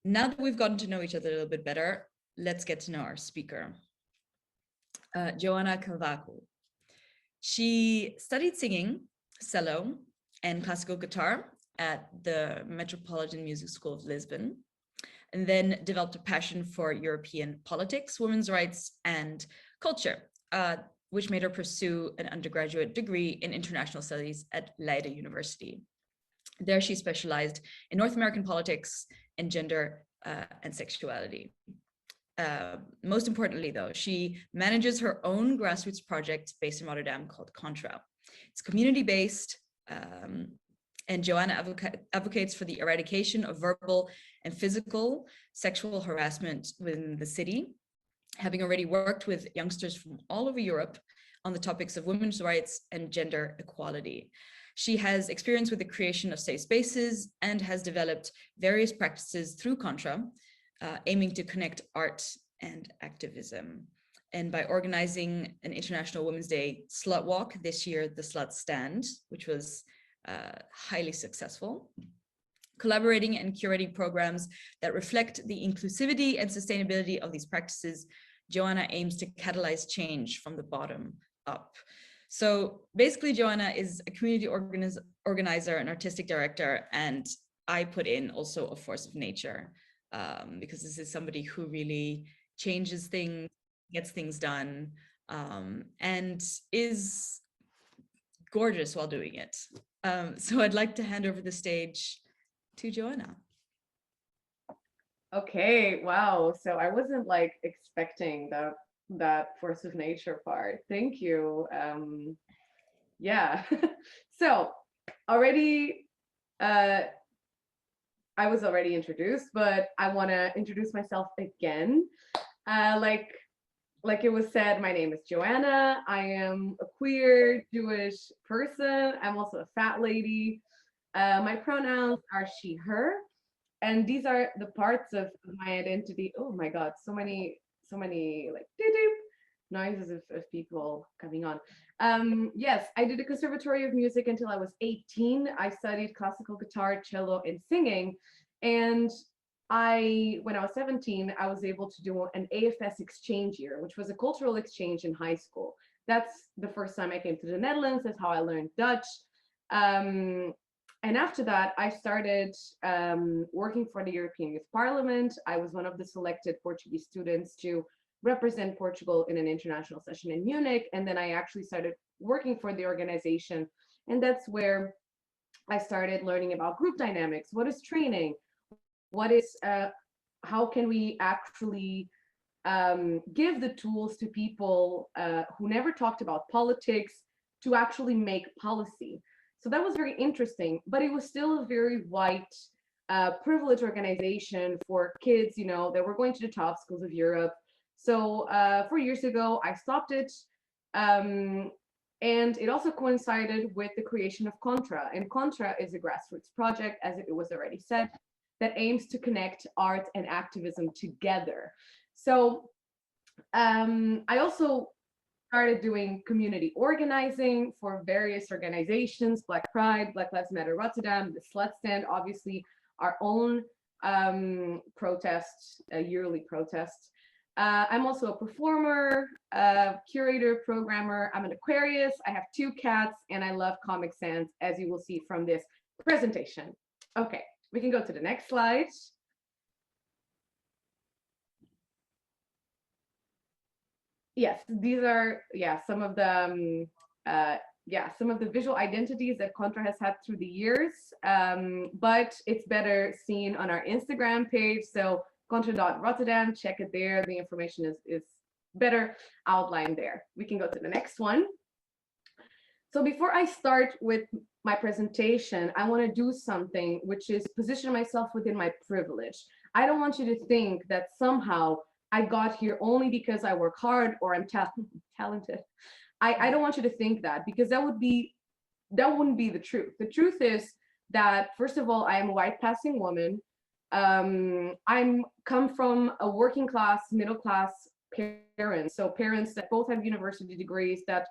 Now that we've gotten to know each other a little bit better, let's get to know our speaker, Joana Cavaco. She studied singing, cello, and classical guitar at the Metropolitan Music School of Lisbon, and then developed a passion for European politics, women's rights, and culture, which made her pursue an undergraduate degree in international studies at Leiden University. There, she specialized in North American politics and gender and sexuality. Most importantly, though, she manages her own grassroots project based in Rotterdam called Contra. It's community-based, and Joana advocates for the eradication of verbal and physical sexual harassment within the city, having already worked with youngsters from all over Europe on the topics of women's rights and gender equality. She has experience with the creation of safe spaces and has developed various practices through Contra, aiming to connect art and activism. And by organizing an International Women's Day slut walk this year, the Slut Stand, which was highly successful, collaborating and curating programs that reflect the inclusivity and sustainability of these practices, Joana aims to catalyze change from the bottom up. So basically, Joana is a community organizer and artistic director, and I put in also a force of nature, because this is somebody who really changes things, gets things done, and is gorgeous while doing it. So I'd like to hand over the stage to Joana. Okay, wow. So I wasn't like expecting that force of nature part. Thank you. Yeah. So already I was already introduced, but I want to introduce myself again. Like it was said, my name is Joana. I am a queer Jewish person. I'm also a fat lady. My pronouns are she, her, and these are the parts of my identity. Oh my God, so many like noises of people coming on. Yes, I did a conservatory of music until I was 18. I studied classical guitar, cello, and singing. And when I was 17, I was able to do an AFS exchange year, which was a cultural exchange in high school. That's the first time I came to the Netherlands. That's how I learned Dutch. And after that, I started working for the European Youth Parliament. I was one of the selected Portuguese students to represent Portugal in an international session in Munich. And then I actually started working for the organization. And that's where I started learning about group dynamics. What is training? What is, how can we actually give the tools to people who never talked about politics to actually make policy? So that was very interesting, but it was still a very white, privileged organization for kids, you know, that were going to the top schools of Europe. So 4 years ago, I stopped it. And it also coincided with the creation of Contra. And Contra is a grassroots project, as it was already said, that aims to connect art and activism together. So I also started doing community organizing for various organizations, Black Pride, Black Lives Matter Rotterdam, the Slut Stand, obviously our own protest, a yearly protest. I'm also a performer, curator, programmer. I'm an Aquarius. I have 2 cats, and I love Comic Sans, as you will see from this presentation. Okay, we can go to the next slide. Yes, these are some of the some of the visual identities that Contra has had through the years, but it's better seen on our Instagram page. So Contra.Rotterdam, check it there. The information is better outlined there. We can go to the next one. So before I start with my presentation, I want to do something, which is position myself within my privilege. I don't want you to think that somehow I got here only because I work hard or I'm talented. I don't want you to think that, because that wouldn't be the truth. The truth is that, first of all, I am a white passing woman. I'm come from a working class, middle class parents. So parents that both have university degrees, that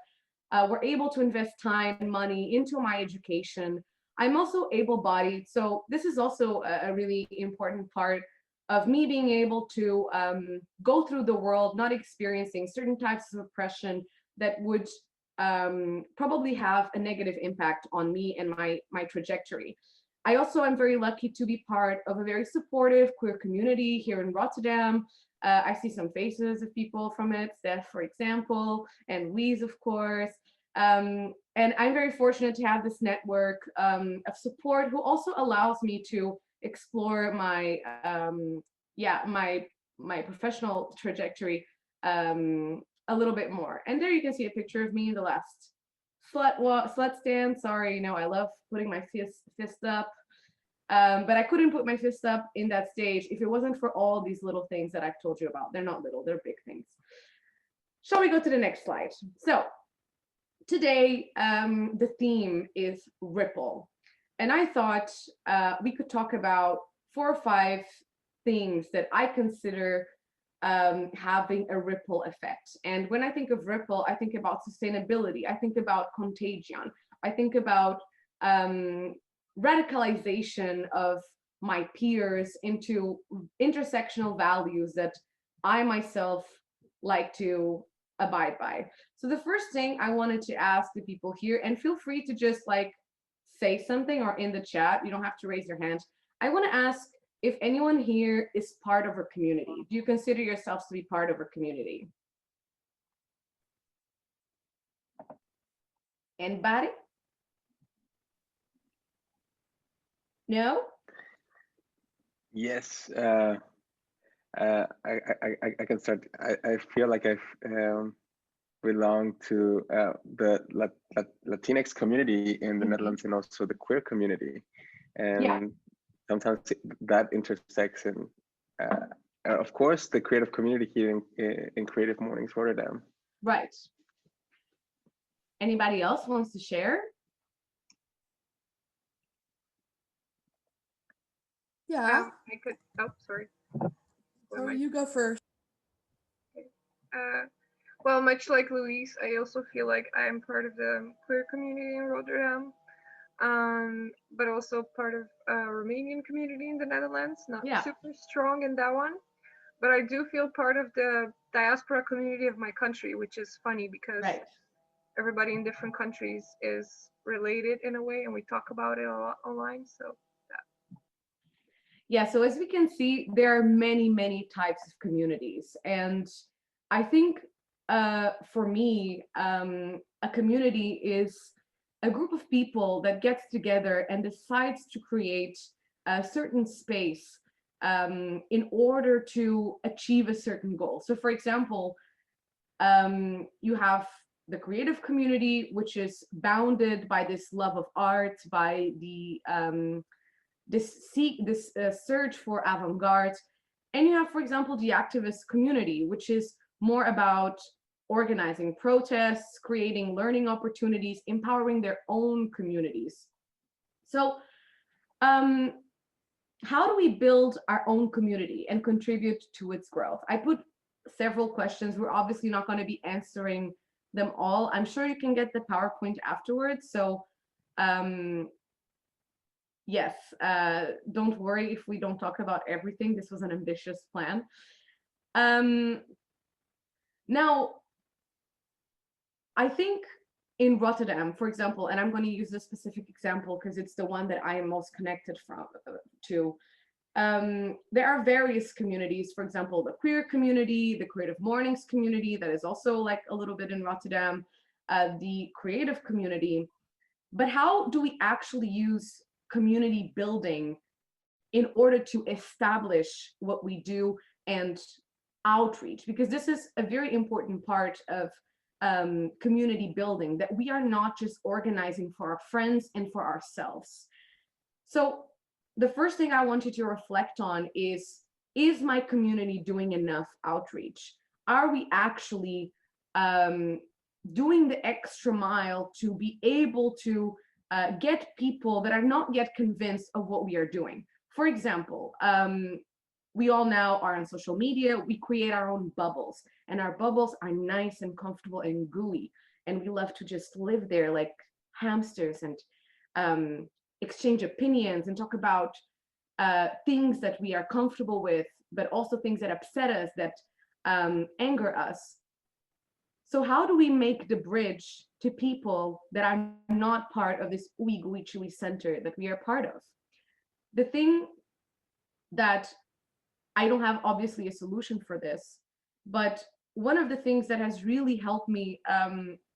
were able to invest time and money into my education. I'm also able-bodied. So this is also a really important part of me being able to go through the world, not experiencing certain types of oppression that would probably have a negative impact on me and my trajectory. I also am very lucky to be part of a very supportive queer community here in Rotterdam. I see some faces of people from it, Steph, for example, and Louise, of course. And I'm very fortunate to have this network of support who also allows me to explore my my professional trajectory a little bit more. And there you can see a picture of me in the last slut stand. Sorry, you know, I love putting my fist up. But I couldn't put my fist up in that stage if it wasn't for all these little things that I've told you about. They're not little, they're big things. Shall we go to the next slide? So today, the theme is ripple. And I thought we could talk about 4 or 5 things that I consider having a ripple effect. And when I think of ripple, I think about sustainability. I think about contagion. I think about radicalization of my peers into intersectional values that I myself like to abide by. So the first thing I wanted to ask the people here, and feel free to just like say something or in the chat, you don't have to raise your hand. I want to ask if anyone here is part of a community. Do you consider yourselves to be part of a community? Anybody? No? Yes, I can start. I feel like I've belong to the Latinx community in the Netherlands and also the queer community, and sometimes that intersects in, of course, the creative community here in Creative Mornings Rotterdam. Right. Anybody else wants to share? Yeah. I could. Oh, sorry. Oh, you go first. Okay. Well, much like Louise, I also feel like I am part of the queer community in Rotterdam, but also part of a Romanian community in the Netherlands. Not super strong in that one, but I do feel part of the diaspora community of my country, which is funny because everybody in different countries is related in a way, and we talk about it a lot online. So. Yeah, so as we can see, there are many, many types of communities. And I think for me, a community is a group of people that gets together and decides to create a certain space in order to achieve a certain goal. So for example, you have the creative community, which is bounded by this love of art, by the this search for avant-garde. And you have, for example, the activist community, which is more about organizing protests, creating learning opportunities, empowering their own communities. So how do we build our own community and contribute to its growth? I put several questions. We're obviously not going to be answering them all. I'm sure you can get the PowerPoint afterwards. So yes, don't worry if we don't talk about everything. This was an ambitious plan. Now, I think in Rotterdam, for example, and I'm going to use this specific example because it's the one that I am most connected to. There are various communities, for example, the queer community, the CreativeMornings community that is also like a little bit in Rotterdam, the creative community. But how do we actually use community building in order to establish what we do and outreach? Because this is a very important part of community building, that we are not just organizing for our friends and for ourselves. So the first thing I want you to reflect on is my community doing enough outreach? Are we actually doing the extra mile to be able to get people that are not yet convinced of what we are doing? For example, we all now are on social media. We create our own bubbles, and our bubbles are nice and comfortable and gooey, and we love to just live there like hamsters and exchange opinions and talk about things that we are comfortable with, but also things that upset us, that anger us. So how do we make the bridge to people that are not part of this ooey gooey chewy center that we are part of? The thing that I don't have obviously a solution for this, but one of the things that has really helped me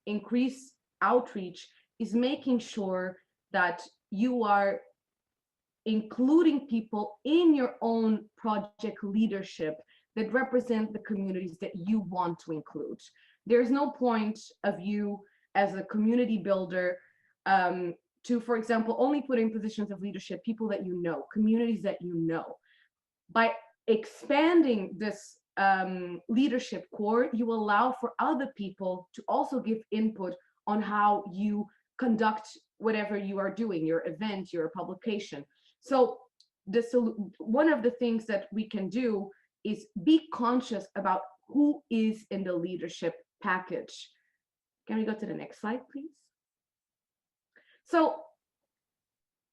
increase outreach is making sure that you are including people in your own project leadership that represent the communities that you want to include. There's no point of you as a community builder to, for example, only put in positions of leadership people that you know, communities that you know. By expanding this leadership core, you allow for other people to also give input on how you conduct whatever you are doing, your event, your publication. So one of the things that we can do is be conscious about who is in the leadership package. Can we go to the next slide, please? So,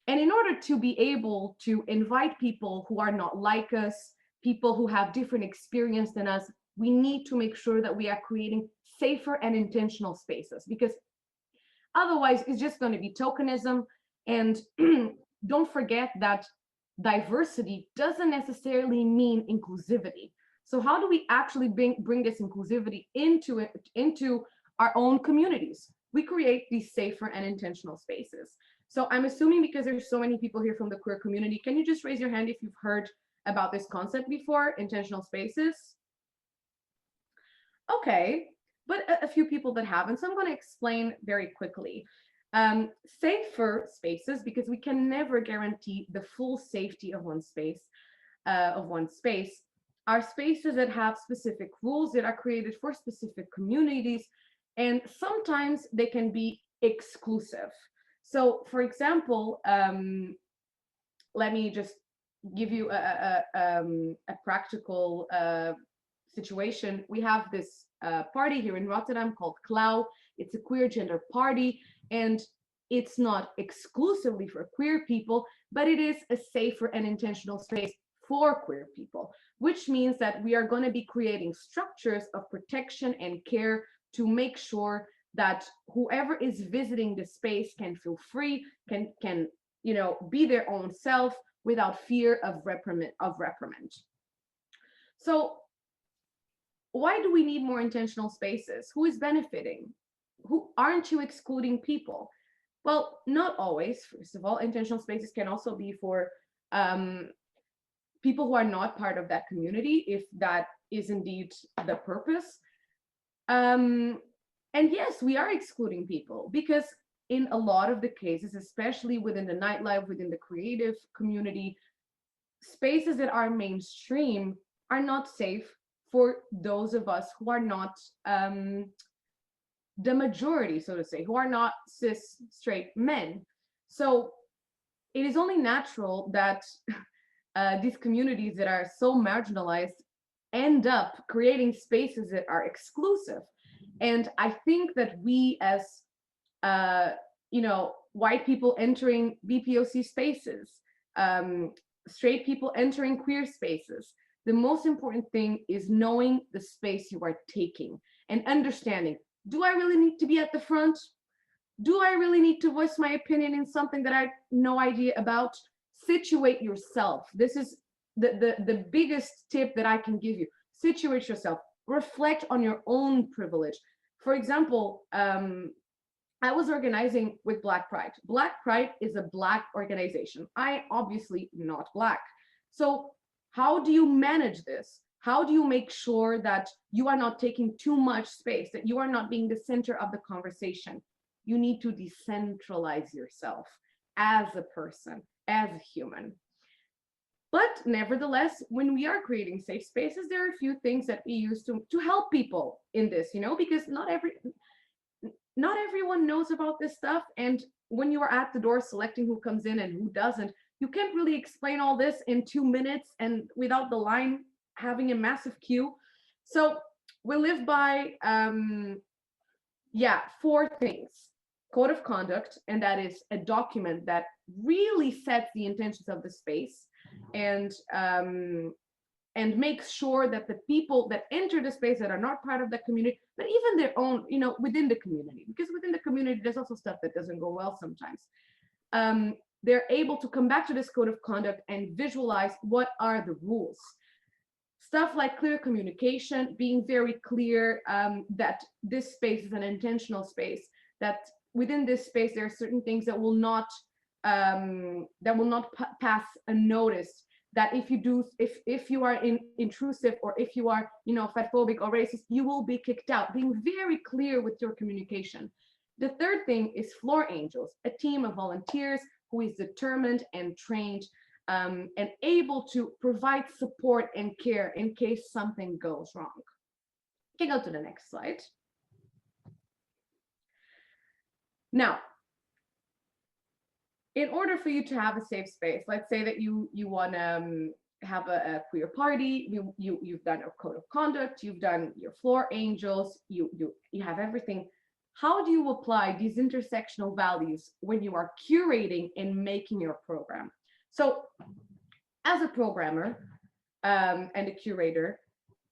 and in order to be able to invite people who are not like us, people who have different experience than us, we need to make sure that we are creating safer and intentional spaces, because otherwise it's just going to be tokenism. And don't forget that diversity doesn't necessarily mean inclusivity. So how do we actually bring this inclusivity into our own communities? We create these safer and intentional spaces. So I'm assuming, because there's so many people here from the queer community, can you just raise your hand if you've heard about this concept before, intentional spaces? Okay, but a few people that haven't, so I'm going to explain very quickly. Safer spaces, because we can never guarantee the full safety of one space, are spaces that have specific rules that are created for specific communities, and sometimes they can be exclusive. So, for example, let me just give you a practical situation. We have this party here in Rotterdam called Clau. It's a queer gender party, and it's not exclusively for queer people, but it is a safer and intentional space for queer people, which means that we are going to be creating structures of protection and care to make sure that whoever is visiting the space can feel free, can be their own self without fear of reprimand. So why do we need more intentional spaces? Who is benefiting? Who aren't you excluding people? Well, not always. First of all, intentional spaces can also be for people who are not part of that community, if that is indeed the purpose. And yes, we are excluding people, because in a lot of the cases, especially within the nightlife, within the creative community, spaces that are mainstream are not safe for those of us who are not the majority, so to say, who are not cis straight men. So it is only natural that these communities that are so marginalized end up creating spaces that are exclusive. And I think that we, as white people entering BPOC spaces, straight people entering queer spaces, the most important thing is knowing the space you are taking and understanding, do I really need to be at the front? Do I really need to voice my opinion in something that I have no idea about? Situate yourself. This is the biggest tip that I can give you. Situate yourself. Reflect on your own privilege. For example, I was organizing with Black Pride. Black Pride is a Black organization. I obviously not Black. So how do you manage this? How do you make sure that you are not taking too much space, that you are not being the center of the conversation? You need to decentralize yourself as a person, as a human. But nevertheless, when we are creating safe spaces, there are a few things that we use to help people in this, because not everyone knows about this stuff. And when you are at the door selecting who comes in and who doesn't, you can't really explain all this in 2 minutes and without the line having a massive queue. So we live by 4 things. Code of conduct, and that is a document that really sets the intentions of the space and makes sure that the people that enter the space that are not part of the community, but even their own, within the community, because within the community, there's also stuff that doesn't go well sometimes. They're able to come back to this code of conduct and visualize what are the rules. Stuff like clear communication, being very clear that this space is an intentional space, that within this space, there are certain things that will not pass unnoticed, that if you are intrusive, or if you are fatphobic or racist, you will be kicked out. Being very clear with your communication. The third thing is floor angels, a team of volunteers who is determined and trained and able to provide support and care in case something goes wrong. You can go to the next slide. Now, in order for you to have a safe space, let's say that you want to have a queer party, you've done a code of conduct, you've done your floor angels, you have everything. How do you apply these intersectional values when you are curating and making your program? So as a programmer and a curator,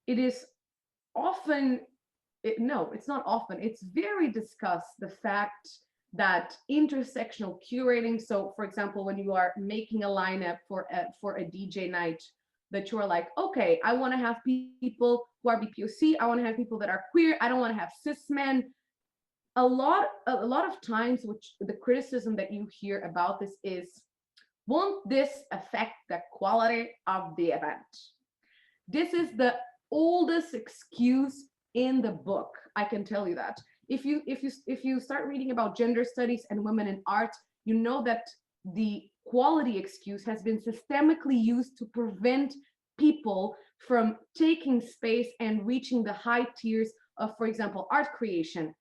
it is often, it's not often, it's very discussed, the fact that intersectional curating, so for example, when you are making a lineup for a DJ night, that you are like, okay, I want to have people who are BPOC, I want to have people that are queer, I don't want to have cis men. A lot of times, which the criticism that you hear about this is, won't this affect the quality of the event? This is the oldest excuse in the book, I can tell you that. If you start reading about gender studies and women in art, you know that the quality excuse has been systemically used to prevent people from taking space and reaching the high tiers of, for example, art creation,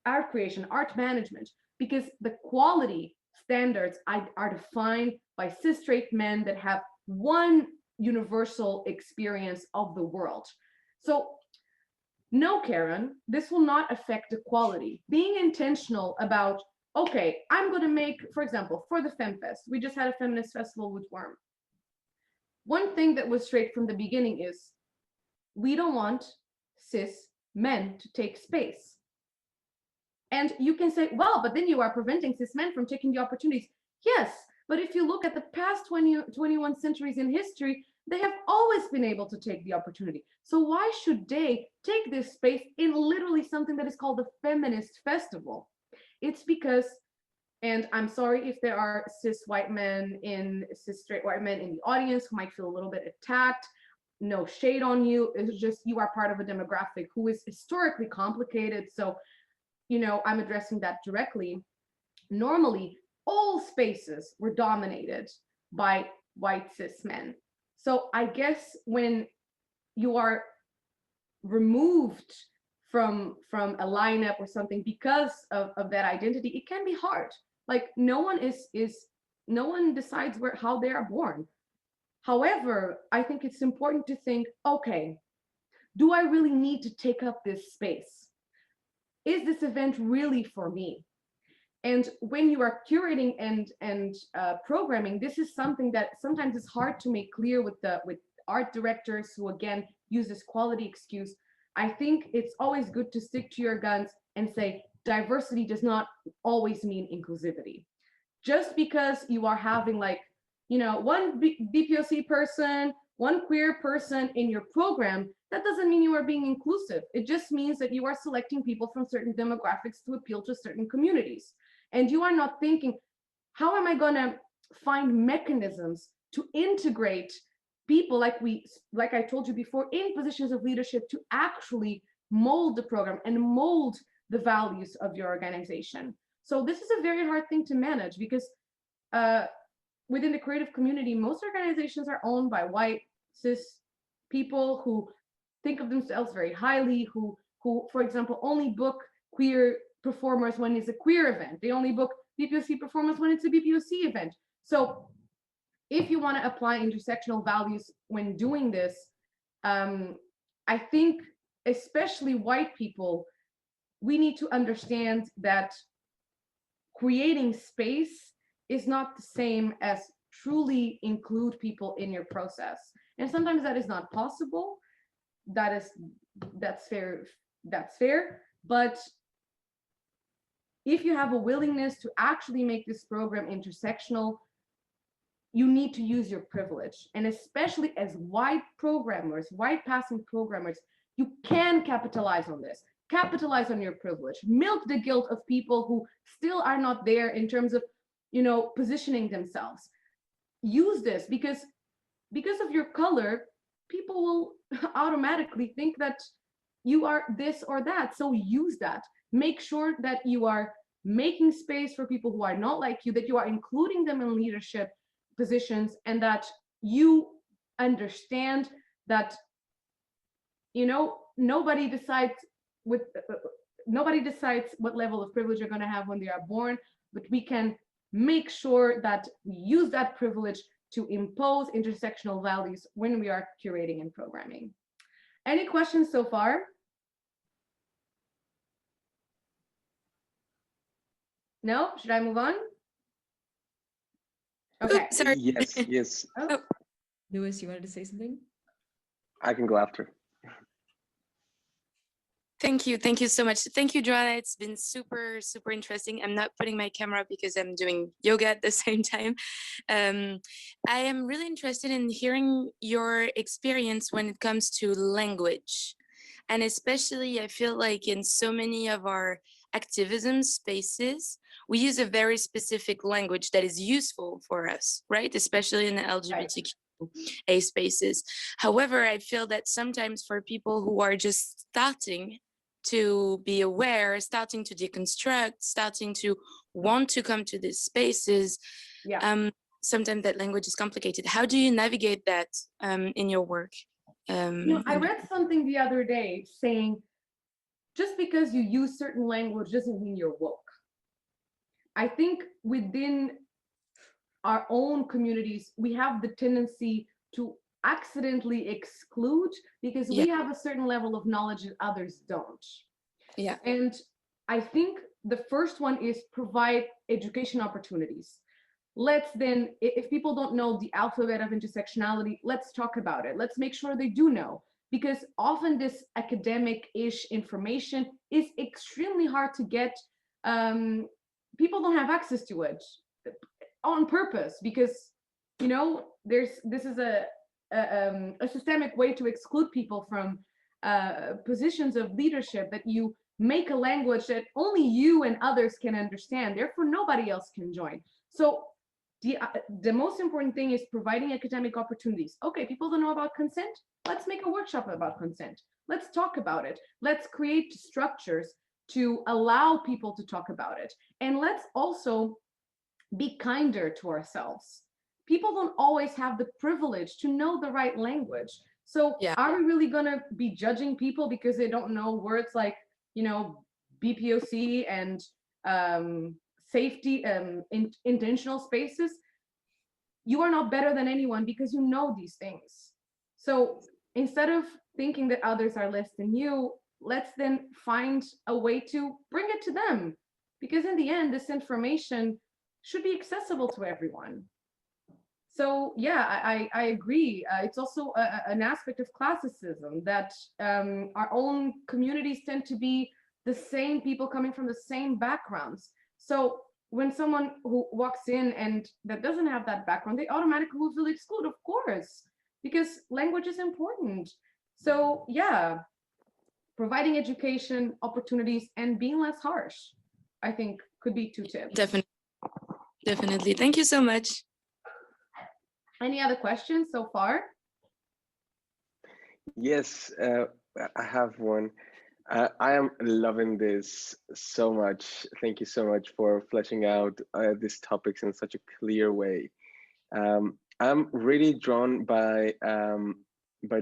art management, because the quality standards are defined by cis straight men that have one universal experience of the world. So no, Karen, this will not affect the quality. Being intentional about, okay, I'm going to make, for example, for the FemFest, we just had a feminist festival with Worm. One thing that was straight from the beginning is, we don't want cis men to take space. And you can say, well, but then you are preventing cis men from taking the opportunities. Yes, but if you look at the past 21 centuries in history, they have always been able to take the opportunity. So why should they take this space in literally something that is called the feminist festival? It's because, and I'm sorry if there are cis straight white men in the audience who might feel a little bit attacked. No shade on you. It's just you are part of a demographic who is historically complicated. So, I'm addressing that directly. Normally, all spaces were dominated by white cis men. So I guess when you are removed from a lineup or something because of that identity, it can be hard. Like no one decides how they are born. However, I think it's important to think, okay, do I really need to take up this space? Is this event really for me? And when you are curating and programming, this is something that sometimes is hard to make clear with art directors who again use this quality excuse. I think it's always good to stick to your guns and say diversity does not always mean inclusivity. Just because you are having one BPOC person, one queer person in your program, that doesn't mean you are being inclusive. It just means that you are selecting people from certain demographics to appeal to certain communities. And you are not thinking, how am I going to find mechanisms to integrate people like I told you before, in positions of leadership to actually mold the program and mold the values of your organization. So this is a very hard thing to manage because within the creative community, most organizations are owned by white, cis people who think of themselves very highly, who, for example, only book queer performers when it's a queer event. They only book BPOC performers when it's a BPOC event. So if you want to apply intersectional values when doing this, I think especially white people, we need to understand that creating space is not the same as truly include people in your process. And sometimes that is not possible. That's fair. That's fair. But if you have a willingness to actually make this program intersectional, you need to use your privilege. And especially as white programmers, white passing programmers, you can capitalize on this. Capitalize on your privilege. Milk the guilt of people who still are not there in terms of, positioning themselves. Use this because of your color, people will automatically think that you are this or that. So use that. Make sure that you are making space for people who are not like you, that you are including them in leadership positions, and that you understand that nobody decides what level of privilege you're going to have when they are born, but we can make sure that we use that privilege to impose intersectional values when we are curating and programming. Any questions so far? No? Should I move on? Okay. Oops, sorry. Yes. Oh. Louis, you wanted to say something? I can go after. Thank you so much. Thank you, Joanna. It's been super interesting. I'm not putting my camera up because I'm doing yoga at the same time. I am really interested in hearing your experience when it comes to language. And especially, I feel like in so many of our activism spaces, we use a very specific language that is useful for us, right? Especially in the LGBTQA spaces. However, I feel that sometimes for people who are just starting to be aware, starting to deconstruct, starting to want to come to these spaces, sometimes that language is complicated. How do you navigate that in your work? I read something the other day saying, just because you use certain language doesn't mean you're woke. I think within our own communities, we have the tendency to accidentally exclude because we have a certain level of knowledge that others don't. Yeah. And I think the first one is provide education opportunities. Let's then, if people don't know the alphabet of intersectionality, let's talk about it. Let's make sure they do know, because often this academic-ish information is extremely hard to get. People don't have access to it on purpose because, this is a systemic way to exclude people from positions of leadership, that you make a language that only you and others can understand, therefore nobody else can join. So the most important thing is providing academic opportunities. Okay, people don't know about consent. Let's make a workshop about consent. Let's talk about it. Let's create structures to allow people to talk about it. And let's also be kinder to ourselves. People don't always have the privilege to know the right language. So are we really going to be judging people because they don't know words like, BPOC and safety, intentional spaces? You are not better than anyone because you know these things. So instead of thinking that others are less than you, let's then find a way to bring it to them. Because in the end, this information should be accessible to everyone. So yeah, I agree. It's also an aspect of classicism that our own communities tend to be the same people coming from the same backgrounds. So when someone who walks in and that doesn't have that background, they automatically will feel excluded, of course, because language is important. So yeah, providing education opportunities and being less harsh, I think, could be 2 tips. Definitely. Thank you so much. Any other questions so far? Yes, I have one. I am loving this so much. Thank you so much for fleshing out these topics in such a clear way. I'm really drawn by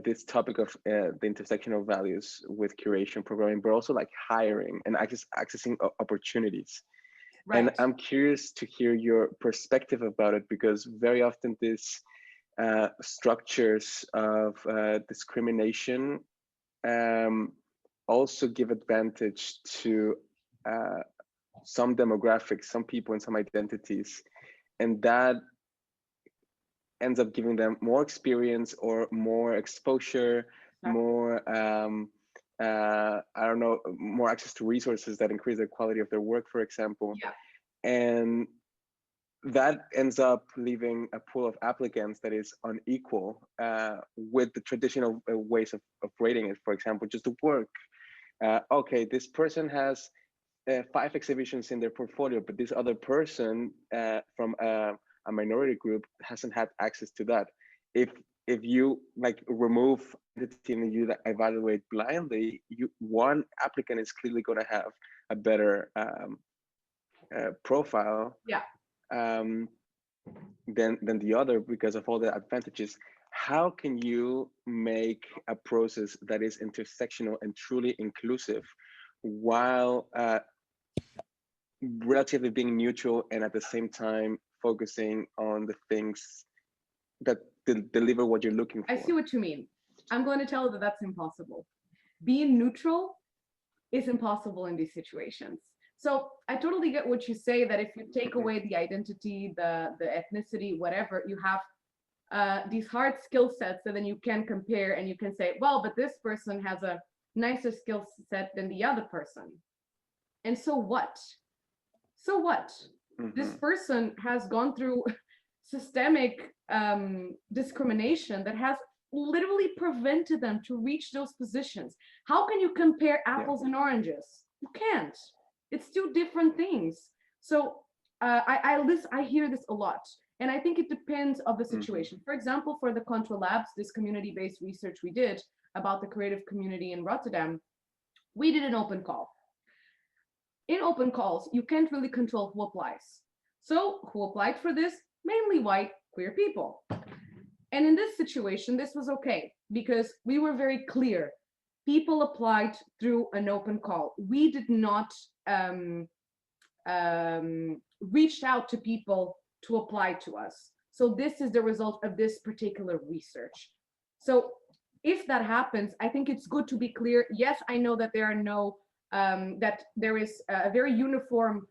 this topic of the intersectional values with curation programming, but also like hiring and accessing opportunities. Right. And I'm curious to hear your perspective about it, because very often these structures of discrimination also give advantage to some demographics, some people and some identities and that ends up giving them more experience or more exposure, more I don't know, more access to resources that increase the quality of their work, for example. And that ends up leaving a pool of applicants that is unequal with the traditional ways of rating it. For example, just to work. Okay, this person has 5 exhibitions in their portfolio, but this other person from a minority group hasn't had access to that. If you like remove identity and you evaluate blindly, one applicant is clearly going to have a better profile than the other because of all the advantages. How can you make a process that is intersectional and truly inclusive while relatively being neutral and at the same time focusing on the things that deliver what you're looking for? I see what you mean. I'm going to tell you that that's impossible. Being neutral is impossible in these situations. So I totally get what you say, that if you take away the identity, the ethnicity, whatever, you have these hard skill sets that then you can compare and you can say, well, but this person has a nicer skill set than the other person. And so what? So what? This person has gone through systemic discrimination that has literally prevented them to reach those positions. How can you compare apples and oranges? You can't. It's two different things. So I hear this a lot, and I think it depends of the situation. For example, for the Contra Labs, this community-based research we did about the creative community in Rotterdam, we did an open call. In open calls, you can't really control who applies. So who applied for this? Mainly white, queer people. And in this situation, this was okay, because we were very clear. People applied through an open call. We did not reach out to people to apply to us. So this is the result of this particular research. So if that happens, I think it's good to be clear. Yes, I know that there are no, that there is a very uniform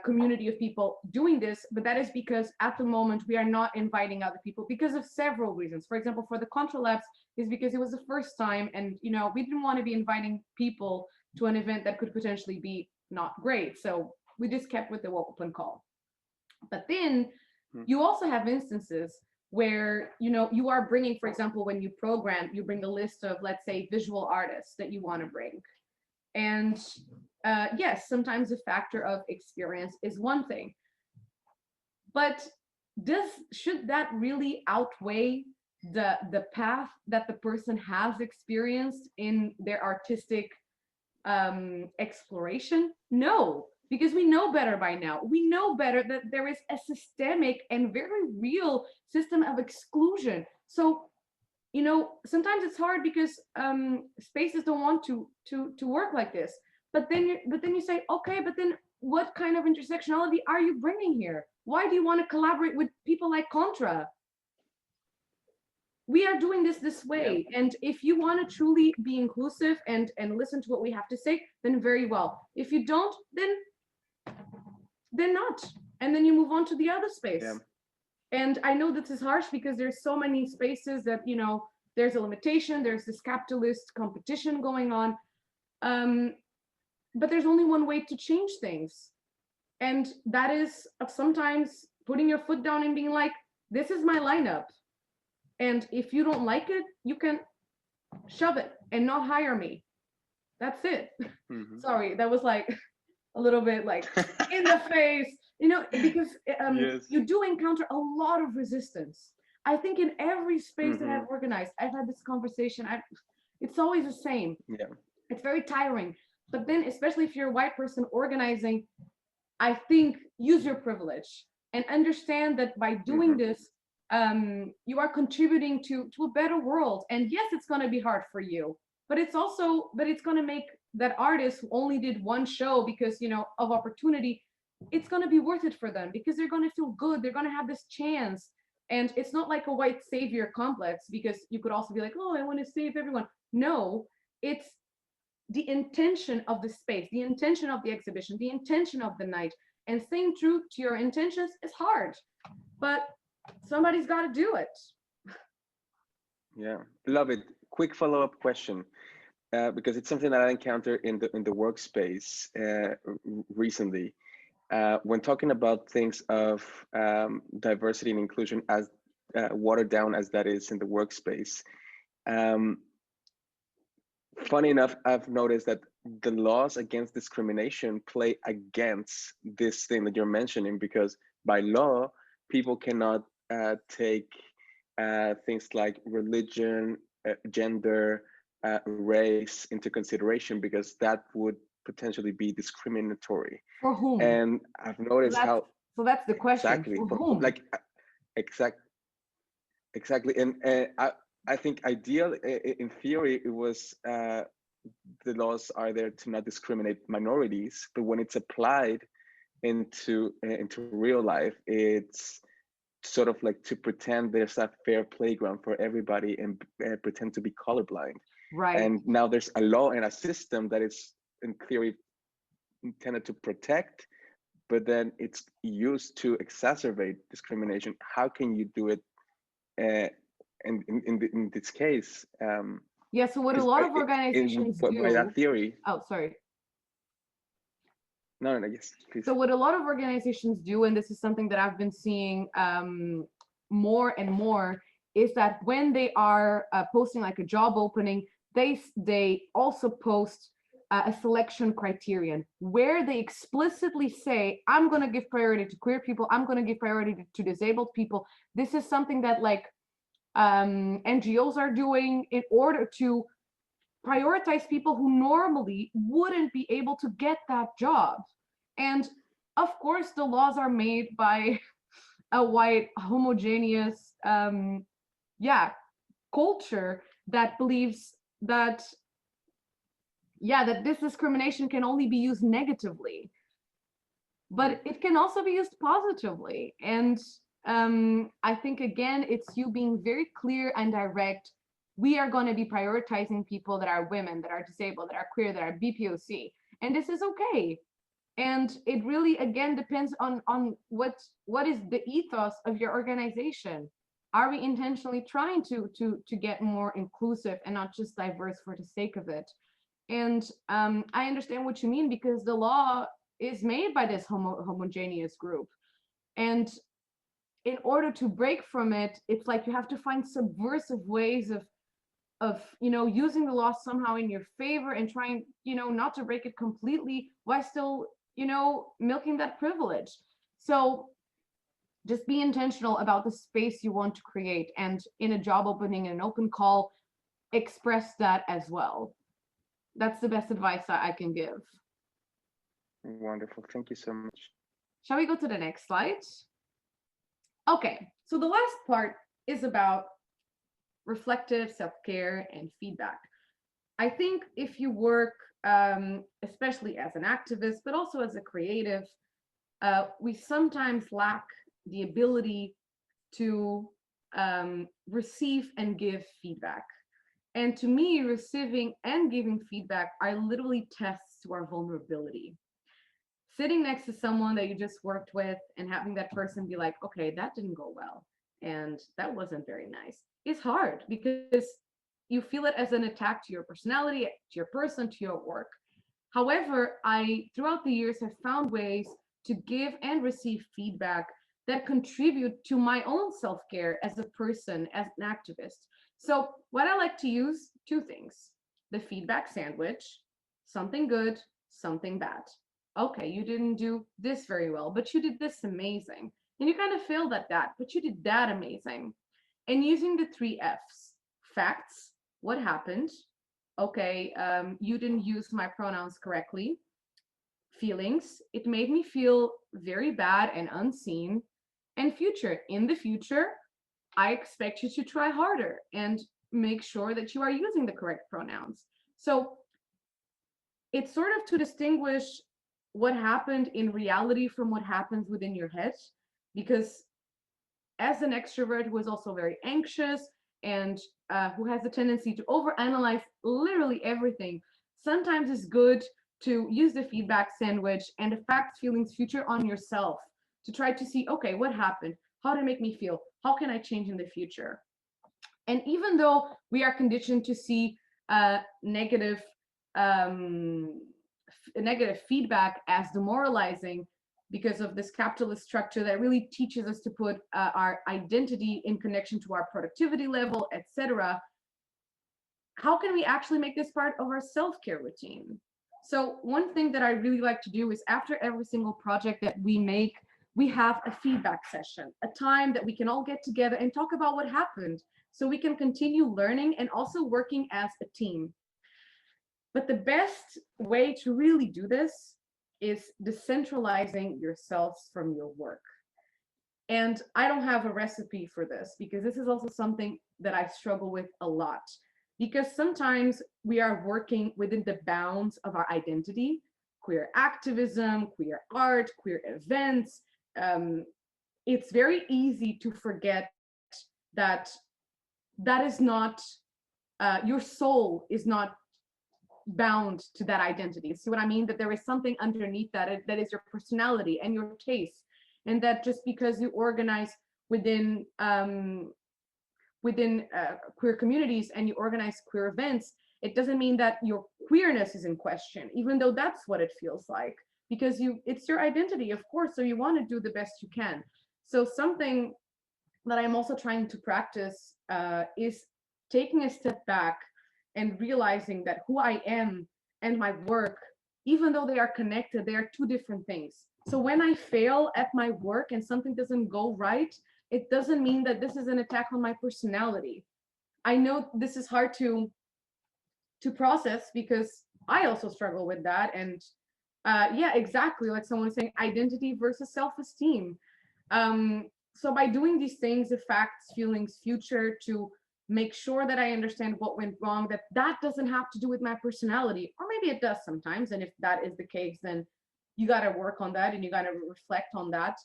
community of people doing this, but that is because at the moment we are not inviting other people because of several reasons. For example, for the Contra Labs is because it was the first time, and we didn't want to be inviting people to an event that could potentially be not great. So we just kept with the open call. But then you also have instances where you are bringing, for example, when you program, you bring a list of, let's say, visual artists that you want to bring. And yes, sometimes the factor of experience is one thing, but should that really outweigh the path that the person has experienced in their artistic exploration? No, because we know better by now. We know better that there is a systemic and very real system of exclusion. So sometimes it's hard because spaces don't want to work like this. But then you say, okay, but then what kind of intersectionality are you bringing here? Why do you want to collaborate with people like Contra? We are doing this way. And if you want to truly be inclusive and listen to what we have to say, then very well. If you don't, then not. And then you move on to the other space. And I know this is harsh because there's so many spaces that, there's a limitation, there's this capitalist competition going on. But there's only one way to change things. And that is sometimes putting your foot down and being like, this is my lineup. And if you don't like it, you can shove it and not hire me. That's it. Sorry, that was like a little bit like in the face, because you do encounter a lot of resistance. I think in every space that I've organized, I've had this conversation. It's always the same. It's very tiring. But then, especially if you're a white person organizing, I think use your privilege and understand that by doing this, you are contributing to a better world. And yes, it's going to be hard for you, but it's going to make that artist who only did one show because of opportunity, it's going to be worth it for them because they're going to feel good. They're going to have this chance. And it's not like a white savior complex, because you could also be like, oh, I want to save everyone. No, it's the intention of the space, the intention of the exhibition, the intention of the night. And staying true to your intentions is hard, but somebody's got to do it. Yeah, love it. Quick follow-up question, because it's something that I encountered in the workspace recently. When talking about things of diversity and inclusion, as watered down as that is in the workspace, funny enough, I've noticed that the laws against discrimination play against this thing that you're mentioning, because by law, people cannot take things like religion, gender, race into consideration, because that would potentially be discriminatory. For whom? And I've noticed how. So that's the question. Exactly. For whom? Like, exactly. And I think ideal, in theory, it was the laws are there to not discriminate minorities, but when it's applied into real life, it's sort of like to pretend there's a fair playground for everybody and pretend to be colorblind. Right. And now there's a law and a system that is in theory intended to protect, but then it's used to exacerbate discrimination. How can you do it in this case? Yeah, so what a lot of organizations do. By that theory. Oh, sorry. No, yes, please. So what a lot of organizations do, and this is something that I've been seeing more and more, is that when they are posting like a job opening, they also post a selection criterion where they explicitly say, I'm going to give priority to queer people, I'm going to give priority to disabled people. This is something that like NGOs are doing in order to prioritize people who normally wouldn't be able to get that job. And of course, the laws are made by a white, homogeneous, culture that believes that, that this discrimination can only be used negatively, but it can also be used positively. And I think, again, it's you being very clear and direct. We are going to be prioritizing people that are women, that are disabled, that are queer, that are BPOC, and this is okay. And it really, again, depends on what is the ethos of your organization. Are we intentionally trying to get more inclusive and not just diverse for the sake of it? And I understand what you mean, because the law is made by this homogeneous group, and in order to break from it, it's like you have to find subversive ways of using the law somehow in your favor and trying not to break it completely while still milking that privilege. So just be intentional about the space you want to create, and in a job opening and an open call, express that as well. That's the best advice that I can give. Wonderful, thank you so much. Shall we go to the next slide? Okay, so the last part is about reflective self-care and feedback. I think if you work, especially as an activist, but also as a creative, we sometimes lack the ability to receive and give feedback. And to me, receiving and giving feedback are literally tests to our vulnerability. Sitting next to someone that you just worked with and having that person be like, okay, that didn't go well, and that wasn't very nice, is hard, because you feel it as an attack to your personality, to your person, to your work. However, I, throughout the years, have found ways to give and receive feedback that contribute to my own self-care as a person, as an activist. So what I like to use, two things: the feedback sandwich, something good, something bad. Okay, you didn't do this very well, but you did this amazing. And you kind of failed at that, but you did that amazing. And using the 3 F's: facts, what happened? Okay, you didn't use my pronouns correctly. Feelings, it made me feel very bad and unseen. And future, in the future, I expect you to try harder and make sure that you are using the correct pronouns. So it's sort of to distinguish what happened in reality from what happens within your head, because as an extrovert who is also very anxious and who has a tendency to overanalyze literally everything, sometimes it's good to use the feedback sandwich and the facts, feelings, future on yourself to try to see, okay, what happened? How did it make me feel? How can I change in the future? And even though we are conditioned to see negative feedback as demoralizing because of this capitalist structure that really teaches us to put our identity in connection to our productivity level, etc., how can we actually make this part of our self-care routine? So one thing that I really like to do is after every single project that we make, we have a feedback session, a time that we can all get together and talk about what happened so we can continue learning and also working as a team. But the best way to really do this is decentralizing yourselves from your work. And I don't have a recipe for this because this is also something that I struggle with a lot. Because sometimes we are working within the bounds of our identity, queer activism, queer art, queer events. It's very easy to forget that that is not, your soul is not bound to that identity. See what I mean? That there is something underneath that, that is your personality and your taste. And that just because you organize within queer communities and you organize queer events, it doesn't mean that your queerness is in question, even though that's what it feels like, because it's your identity, of course, so you want to do the best you can. So something that I'm also trying to practice is taking a step back and realizing that who I am and my work, even though they are connected, they are two different things. So when I fail at my work and something doesn't go right, it doesn't mean that this is an attack on my personality. I know this is hard to process because I also struggle with that. And yeah, exactly, like someone was saying, identity versus self-esteem. So by doing these things, the facts, feelings, future, to make sure that I understand what went wrong, that doesn't have to do with my personality, or maybe it does sometimes. And if that is the case, then you got to work on that and you got to reflect on that.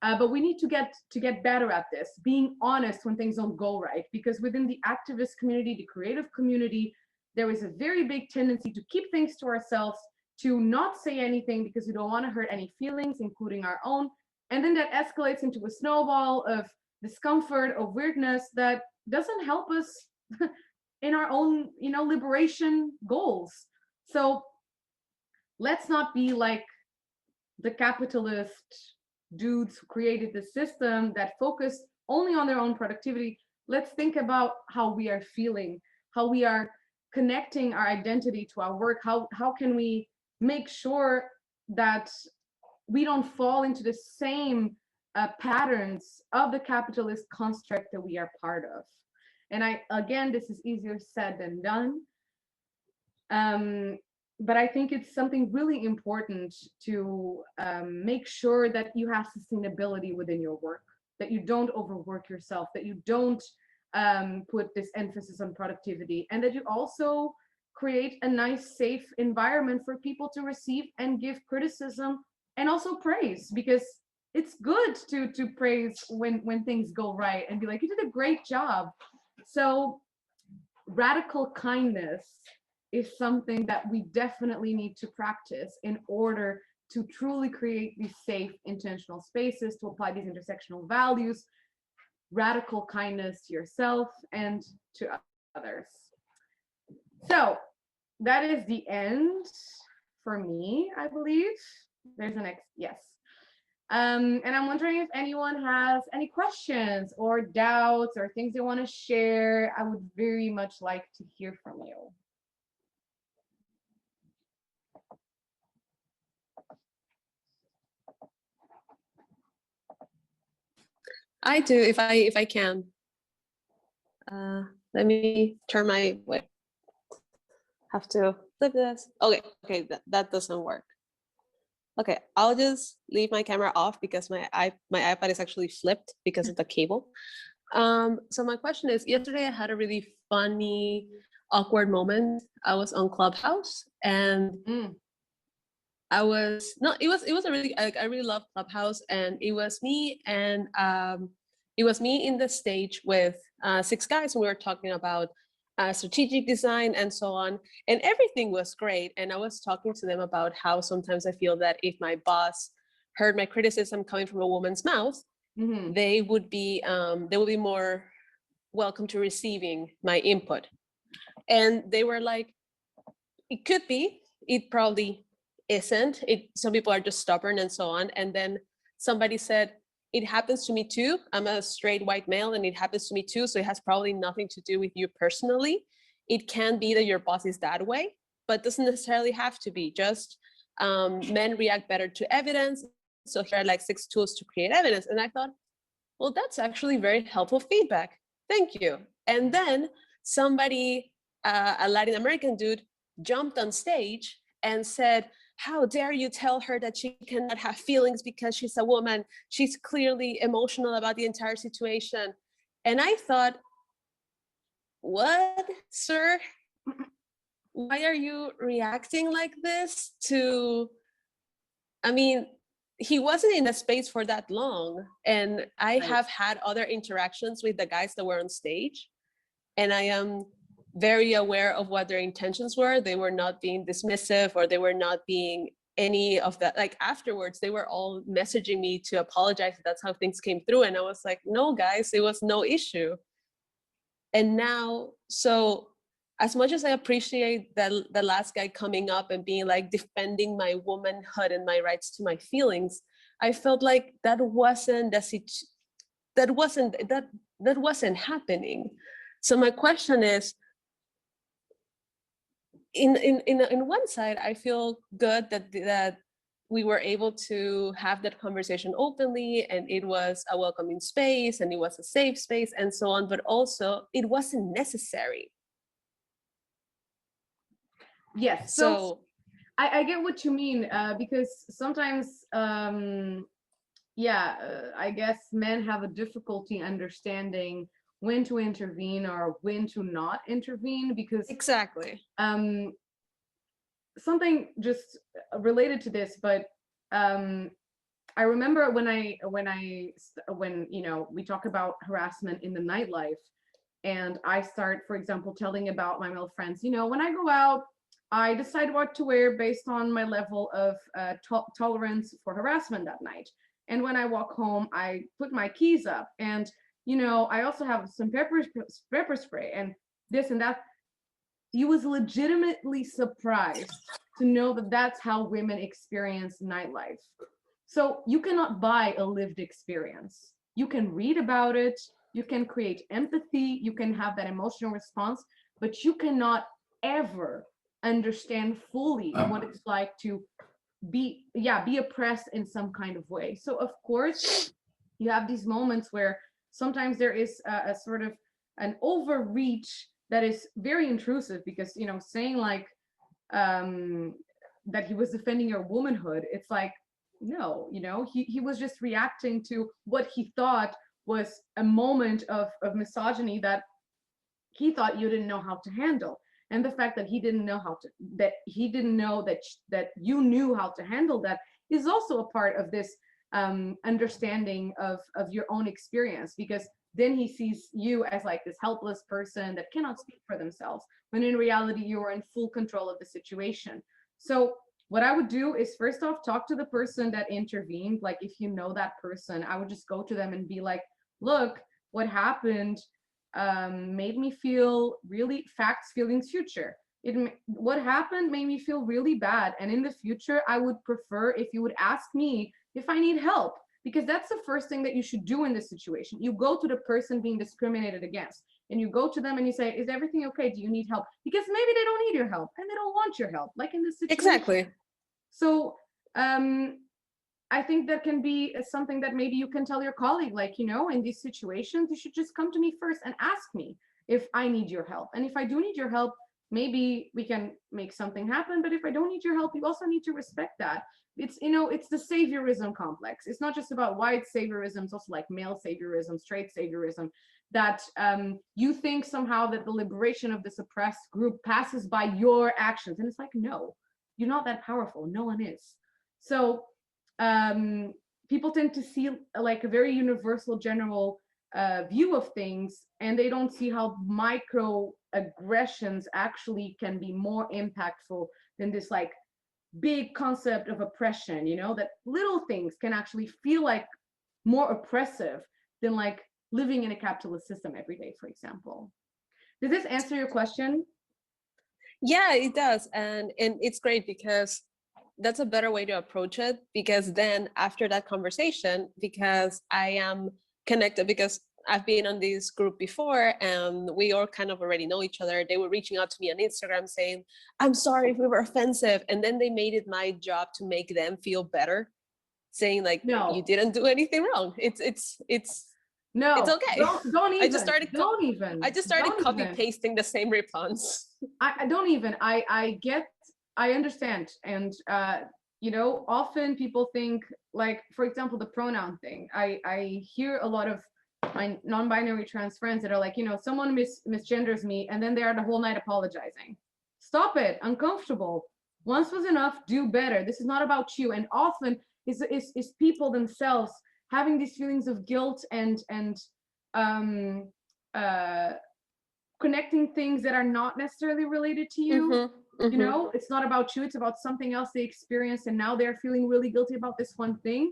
But we need to get better at this, being honest when things don't go right, because within the activist community, the creative community, there is a very big tendency to keep things to ourselves, to not say anything because we don't want to hurt any feelings, including our own. And then that escalates into a snowball of discomfort, of weirdness that doesn't help us in our own, liberation goals. So let's not be like the capitalist dudes who created the system that focus only on their own productivity. Let's think about how we are feeling, how we are connecting our identity to our work. How can we make sure that we don't fall into the same patterns of the capitalist construct that we are part of? And again, this is easier said than done. But I think it's something really important to make sure that you have sustainability within your work, that you don't overwork yourself, that you don't put this emphasis on productivity, and that you also create a nice, safe environment for people to receive and give criticism and also praise, because it's good to praise when things go right and be like, you did a great job. So radical kindness is something that we definitely need to practice in order to truly create these safe, intentional spaces to apply these intersectional values, radical kindness to yourself and to others. So that is the end for me, I believe. There's the next, yes. And I'm wondering if anyone has any questions or doubts or things they want to share. I would very much like to hear from you. I do, if I can. Let me turn my, wait. Have to flip this. Okay, that doesn't work. Okay, I'll just leave my camera off because my iPad is actually flipped because of the cable. So my question is, yesterday I had a really funny, awkward moment. I was on Clubhouse and it was a really, I really love Clubhouse, and it was me in the stage with 6 guys, and we were talking about strategic design and so on. And everything was great. And I was talking to them about how sometimes I feel that if my boss heard my criticism coming from a woman's mouth, they would be more welcome to receiving my input. And they were like, it could be, it probably isn't. Some people are just stubborn and so on. And then somebody said, it happens to me too. I'm a straight white male and it happens to me too. So it has probably nothing to do with you personally. It can be that your boss is that way, but doesn't necessarily have to be. Just men react better to evidence. So here are like 6 tools to create evidence. And I thought, well, that's actually very helpful feedback. Thank you. And then somebody, a Latin American dude, jumped on stage and said, how dare you tell her that she cannot have feelings because she's a woman? She's clearly emotional about the entire situation. And I thought, what, sir? Why are you reacting like this to, I mean, he wasn't in the space for that long. And I have had other interactions with the guys that were on stage. And I am very aware of what their intentions were. They were not being dismissive, or they were not being any of that. Like afterwards, they were all messaging me to apologize. That's how things came through. And I was like, no, guys, it was no issue. And now, so as much as I appreciate the last guy coming up and being like defending my womanhood and my rights to my feelings, I felt like that wasn't happening. So my question is, in one side, I feel good that we were able to have that conversation openly, and it was a welcoming space, and it was a safe space, and so on. But also, it wasn't necessary. Yes. So I get what you mean, because sometimes, I guess men have a difficulty understanding when to intervene or when to not intervene, because exactly. Something just related to this, but I remember when we talk about harassment in the nightlife, and I start, for example, telling about my male friends, when I go out, I decide what to wear based on my level of tolerance for harassment that night. And when I walk home, I put my keys up, and I also have some pepper spray and this and that. He was legitimately surprised to know that that's how women experience nightlife. So you cannot buy a lived experience. You can read about it, you can create empathy, you can have that emotional response, but you cannot ever understand fully what it's like to be oppressed in some kind of way. So of course you have these moments where sometimes there is a sort of an overreach that is very intrusive, because saying like that he was defending your womanhood, it's like, no, he was just reacting to what he thought was a moment of misogyny that he thought you didn't know how to handle. And the fact that he didn't know that you knew how to handle that is also a part of this understanding of your own experience, because then he sees you as like this helpless person that cannot speak for themselves, when in reality you are in full control of the situation. So what I would do is, first off, talk to the person that intervened. Like, if you know that person, I would just go to them and be like, look, what happened made me feel really facts, feelings, future. What happened made me feel really bad, and in the future I would prefer if you would ask me if I need help, because that's the first thing that you should do in this situation. You go to the person being discriminated against, and you go to them and you say, is everything okay? Do you need help? Because maybe they don't need your help and they don't want your help, like in this situation. Exactly. So I think that can be something that maybe you can tell your colleague, like, in these situations, you should just come to me first and ask me if I need your help. And if I do need your help, maybe we can make something happen. But if I don't need your help, you also need to respect that. It's, it's the saviorism complex. It's not just about white saviorism, it's also like male saviorism, straight saviorism, that you think somehow that the liberation of this oppressed group passes by your actions. And it's like, no, you're not that powerful. No one is. So people tend to see like a very universal, general view of things, and they don't see how microaggressions actually can be more impactful than this like big concept of oppression, you know, that little things can actually feel like more oppressive than like living in a capitalist system every day, for example. Does this answer your question? Yeah, it does. And it's great because that's a better way to approach it, because then after that conversation, because I am connected, because I've been on this group before and we all kind of already know each other. They were reaching out to me on Instagram saying, I'm sorry if we were offensive. And then they made it my job to make them feel better, saying like, No. you didn't do anything wrong. It's no, it's okay. Don't even. I just started copy pasting the same response. I don't even. I understand, and you know, often people think like, for example, the pronoun thing. I hear a lot of my non-binary trans friends that are like, you know, someone misgenders me, and then they are the whole night apologizing. Stop it. Uncomfortable. Once was enough. Do better. This is not about you. And often is people themselves having these feelings of guilt and connecting things that are not necessarily related to you. You know, it's not about you, it's about something else they experienced, and now they're feeling really guilty about this one thing.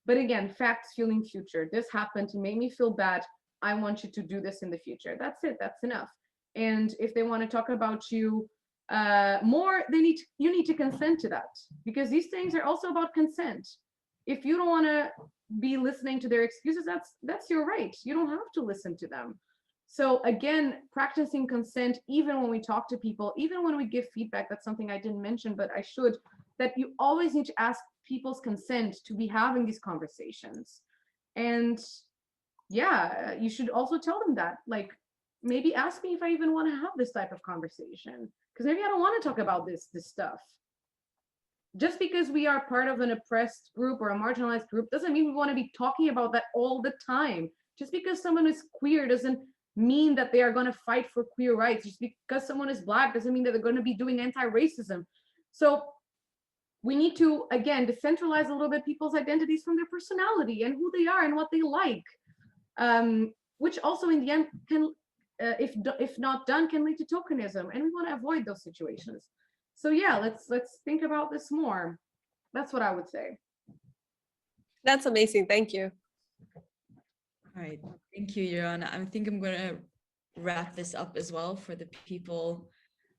But again, facts fueling future. This happened to make me feel bad. I want you to do this in the future. That's it. That's enough. And if they want to talk about you more, you need to consent to that, because these things are also about consent. If you don't want to be listening to their excuses, that's your right. You don't have to listen to them. So again, practicing consent, even when we talk to people, even when we give feedback, that's something I didn't mention, but I should, that you always need to ask people's consent to be having these conversations. And yeah, you should also tell them that, like, maybe ask me if I even want to have this type of conversation, because maybe I don't want to talk about this stuff. Just because we are part of an oppressed group or a marginalized group doesn't mean we want to be talking about that all the time. Just because someone is queer doesn't mean that they are going to fight for queer rights. Just because someone is Black doesn't mean that they're going to be doing anti-racism. So we need to, again, decentralize a little bit people's identities from their personality and who they are and what they like, which also in the end can, if not done, can lead to tokenism, and we want to avoid those situations. So yeah, let's think about this more. That's what I would say. That's amazing. Thank you. All right, thank you, Joana. I think I'm going to wrap this up as well for the people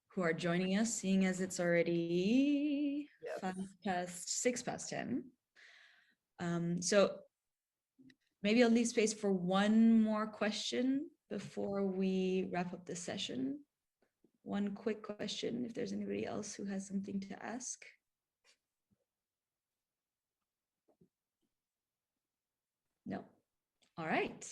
who are joining us, seeing as it's already 6 past 10. So maybe I'll leave space for one more question before we wrap up this session. One quick question, if there's anybody else who has something to ask. No. All right.